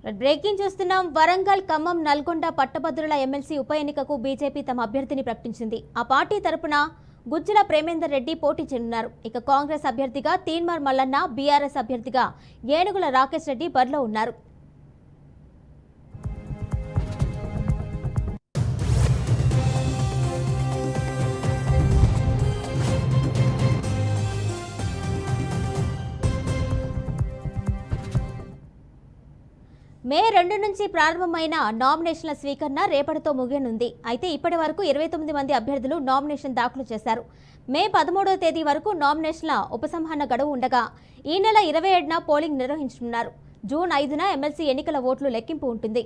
Breaking చూస్తున్నాం. వరంగల్, ఖమ్మం, నల్గొండ పట్టభద్రుల MLC ఉప ఎన్నికకు బీజేపీ తమ అభ్యర్థిని ప్రకటించింది. ఆ పార్టీ తరపున గుజ్జల ప్రేమేందర్ రెడ్డి పోటీ చేయనున్నారు. ఇక కాంగ్రెస్ అభ్యర్థిగా తీన్మార్ మల్లన్న, బీఆర్ఎస్ అభ్యర్థిగా ఏనుగుల రాకేష్ రెడ్డి బరిలో ఉన్నారు. మే 2 నుంచి ప్రారంభమైన నామినేషన్ల స్వీకరణ రేపటితో ముగియనుంది. అయితే ఇప్పటి వరకు 29 మంది అభ్యర్థులు నామినేషన్ దాఖలు చేశారు. మే 13వ తేదీ వరకు నామినేషన్ల ఉపసంహరణ గడువు ఉండగా ఈ నెల 27న పోలింగ్ నిర్వహించనున్నారు. జూన్ 5న ఎమ్మెల్సీ ఎన్నికల ఓట్లు లెక్కింపు ఉంటుంది.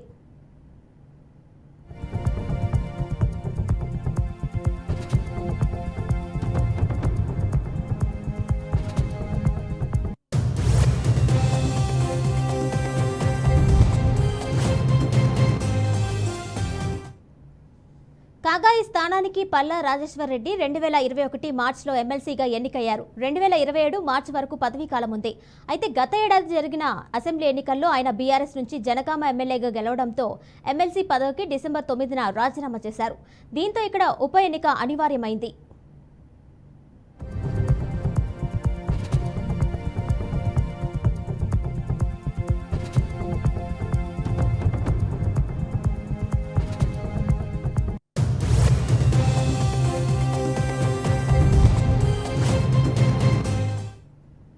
కాగా ఈ స్థానానికి పల్లా రాజేశ్వర్ రెడ్డి 2021 మార్చిలో ఎమ్మెల్సీగా ఎన్నికయ్యారు. 2027 మార్చి వరకు పదవీ కాలం ఉంది. అయితే గత ఏడాది జరిగిన అసెంబ్లీ ఎన్నికల్లో ఆయన బీఆర్ఎస్ నుంచి జనగామ ఎమ్మెల్యేగా గెలవడంతో ఎమ్మెల్సీ పదవికి డిసెంబర్ 9న రాజీనామా చేశారు. దీంతో ఇక్కడ ఉప ఎన్నిక అనివార్యమైంది.